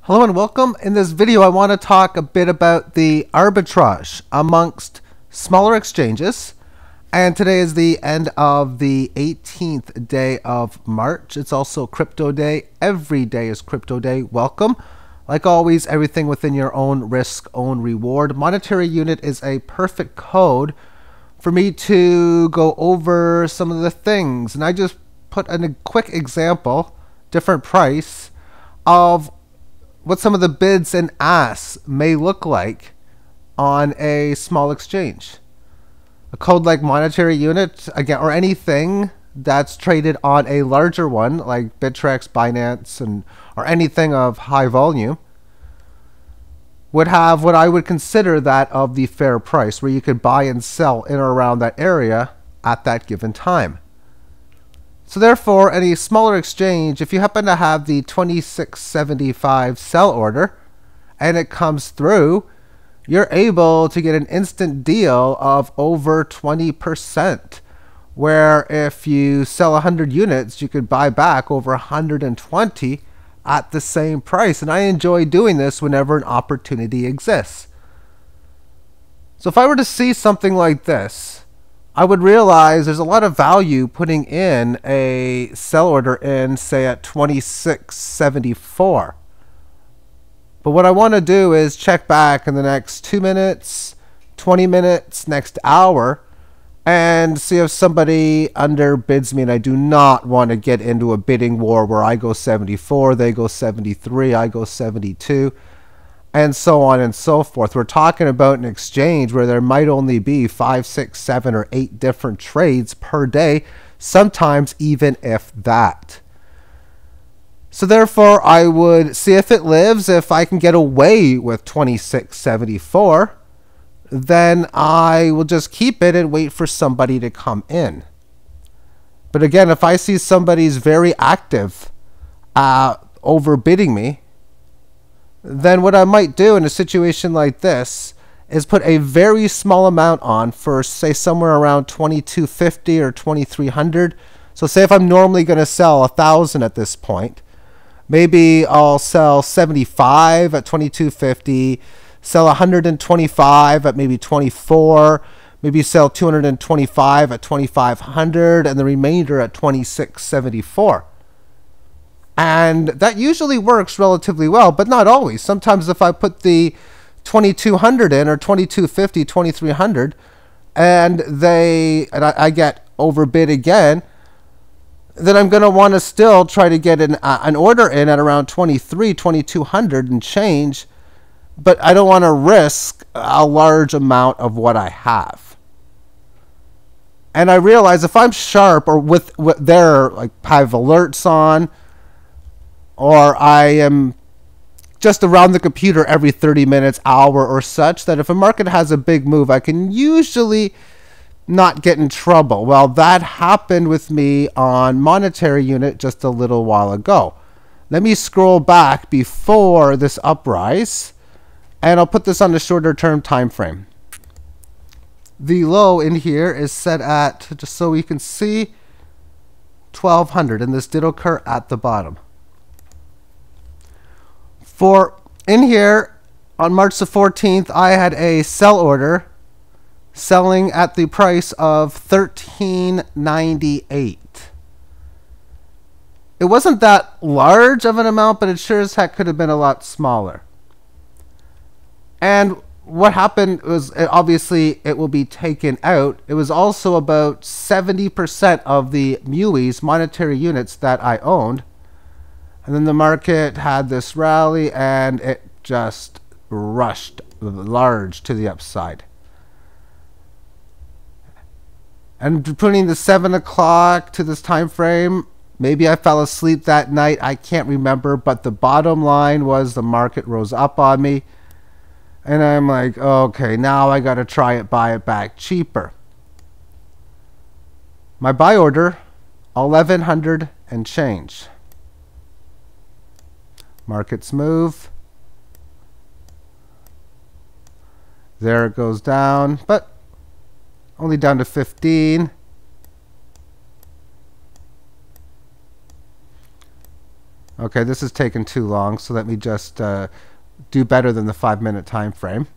Hello and welcome. In this video, I want to talk a bit about the arbitrage amongst smaller exchanges. And today is the end of the 18th day of March. It's also crypto day. Every day is crypto day. Welcome. Like always, everything within your own risk, own reward. Monetary unit is a perfect code for me to go over some of the things. And I just put in a quick example, different price, of what some of the bids and asks may look like on a small exchange. A code like monetary unit, again, or anything that's traded on a larger one like Bittrex, Binance, or anything of high volume would have what I would consider that of the fair price, where you could buy and sell in or around that area at that given time. So therefore, any smaller exchange, if you happen to have the 2675 sell order and it comes through, you're able to get an instant deal of over 20%, where if you sell 100 units, you could buy back over 120 at the same price. And I enjoy doing this whenever an opportunity exists. So if I were to see something like this, I would realize there's a lot of value putting in a sell order in, say, at 2674. But what I want to do is check back in the next 2 minutes, 20 minutes, next hour, and see if somebody underbids me. And I do not want to get into a bidding war where I go 74, they go 73, I go 72. And so on and so forth. We're talking about an exchange where there might only be 5, 6, 7, or 8 different trades per day, sometimes even if that. So therefore, I would see if it lives. If I can get away with 2674, then I will just keep it and wait for somebody to come in. But again, if I see somebody's very active overbidding me, then what I might do in a situation like this is put a very small amount on for, say, somewhere around 2250 or 2300. So say if I'm normally going to sell 1,000 at this point, maybe I'll sell 75 at 2250, sell 125 at maybe 24, maybe sell 225 at 2500, and the remainder at 2674. And that usually works relatively well, but not always. Sometimes if I put the 2200 in, or 2250, 2300, and I get overbid again, then I'm going to want to still try to get an order in at around 2200 and change, but I don't want to risk a large amount of what I have. And I realize if I'm sharp, or with their, like, have alerts on, or I am just around the computer every 30 minutes, hour or such, that if a market has a big move, I can usually not get in trouble. Well, that happened with me on monetary unit just a little while ago. Let me scroll back before this uprise, and I'll put this on the shorter term time frame. The low in here is set at, just so we can see, 1200, and this did occur at the bottom. For in here, on March the 14th, I had a sell order selling at the price of 1398. It wasn't that large of an amount, but it sure as heck could have been a lot smaller. And what happened was, obviously, it will be taken out. It was also about 70% of the MUIs, monetary units, that I owned. And then the market had this rally, and it just rushed large to the upside. And putting the 7 o'clock to this time frame, maybe I fell asleep that night. I can't remember. But the bottom line was the market rose up on me. And I'm like, okay, now I got to try it, buy it back cheaper. My buy order, 1100 and change. Markets move. There it goes down, but only down to 15. Okay, this is taking too long, so let me just do better than the 5-minute time frame.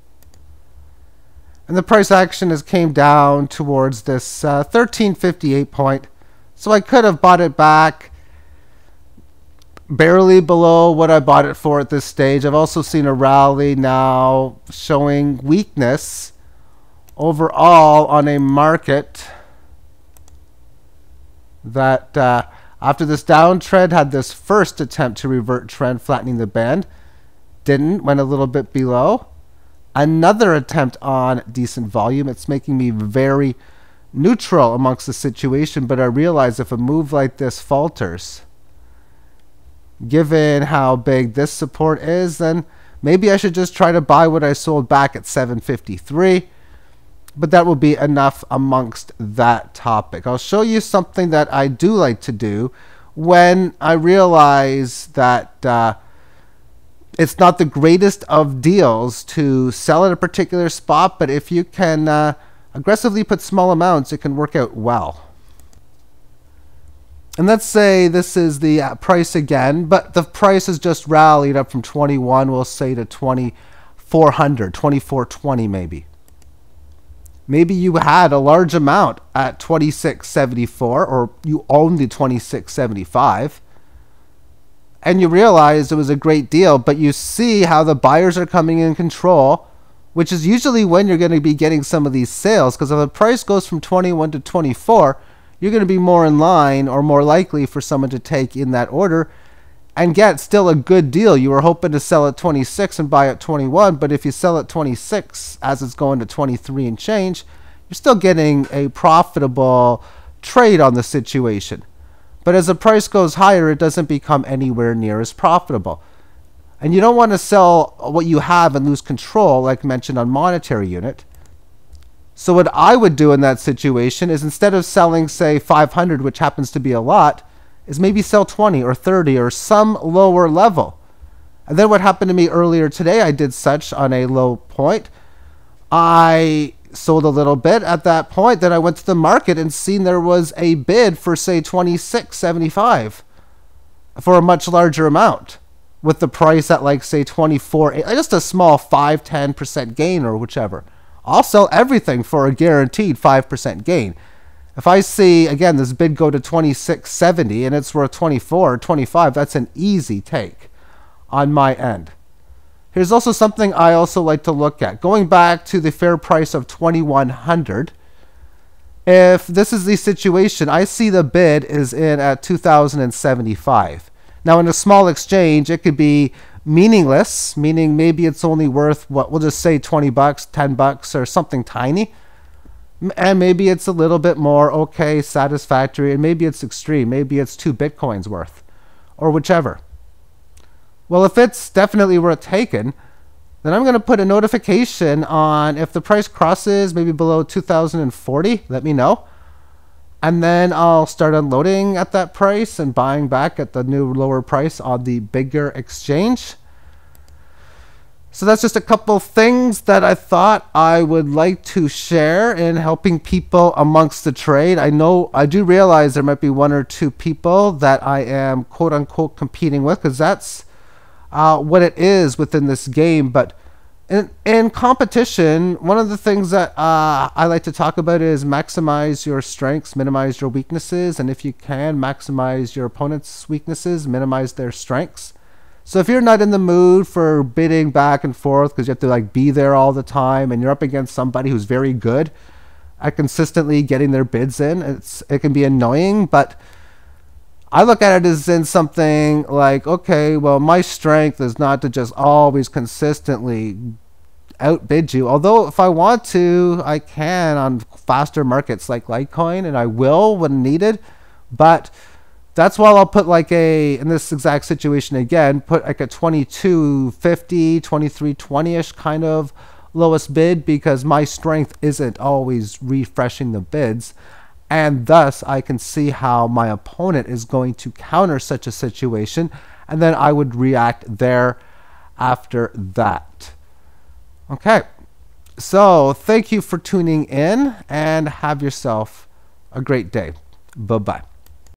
And the price action has came down towards this 1358 point. So I could have bought it back barely below what I bought it for at this stage. I've also seen a rally now showing weakness overall on a market that after this downtrend had this first attempt to revert trend, flattening the band. Didn't, went a little bit below. Another attempt on decent volume. It's making me very neutral amongst the situation, but I realize if a move like this falters, given how big this support is, then maybe I should just try to buy what I sold back at 753. But that will be enough amongst that topic. I'll show you something that I do like to do when I realize that it's not the greatest of deals to sell at a particular spot, but if you can aggressively put small amounts, it can work out well. And let's say this is the price again, but the price has just rallied up from 21, we'll say, to 2400, 2420 maybe. Maybe you had a large amount at 2674, or you owned the 2675, and you realized it was a great deal, but you see how the buyers are coming in control, which is usually when you're going to be getting some of these sales, because if the price goes from 21 to 24, you're going to be more in line or more likely for someone to take in that order and get still a good deal. You were hoping to sell at 26 and buy at 21, but if you sell at 26 as it's going to 23 and change, you're still getting a profitable trade on the situation. But as the price goes higher, it doesn't become anywhere near as profitable. And you don't want to sell what you have and lose control, like mentioned on monetary unit. So what I would do in that situation is, instead of selling, say, 500, which happens to be a lot, is maybe sell 20 or 30 or some lower level. And then what happened to me earlier today, I did such on a low point. I sold a little bit at that point. Then I went to the market and seen there was a bid for, say, 26.75 for a much larger amount, with the price at, like, say, 24, just a small 5-10% gain or whichever. I'll sell everything for a guaranteed 5% gain. If I see, again, this bid go to 26.70 and it's worth 24 or 25, that's an easy take on my end. Here's also something I also like to look at. Going back to the fair price of 2100, if this is the situation, I see the bid is in at 2075. Now, in a small exchange, it could be meaningless, meaning maybe it's only worth, what, we'll just say 20 bucks, 10 bucks, or something tiny. And maybe it's a little bit more okay, satisfactory, and maybe it's extreme. Maybe it's 2 Bitcoins worth, or whichever. Well, if it's definitely worth taking, then I'm going to put a notification on if the price crosses maybe below 2040, let me know. And then I'll start unloading at that price and buying back at the new lower price on the bigger exchange. So that's just a couple things that I thought I would like to share in helping people amongst the trade. I do realize there might be 1 or 2 people that I am quote unquote competing with, because that's what it is within this game. But in competition, one of the things that I like to talk about is maximize your strengths, minimize your weaknesses, and if you can, maximize your opponent's weaknesses, minimize their strengths. So if you're not in the mood for bidding back and forth because you have to, like, be there all the time, and you're up against somebody who's very good at consistently getting their bids in, it can be annoying. But I look at it as in something like, okay, well, my strength is not to just always consistently outbid you. Although if I want to, I can on faster markets like Litecoin, and I will when needed. But that's why I'll put, like, in this exact situation again, put like a 22.50, 23.20-ish kind of lowest bid, because my strength isn't always refreshing the bids. And thus, I can see how my opponent is going to counter such a situation, and then I would react there after that. Okay, so thank you for tuning in, and have yourself a great day. Bye-bye.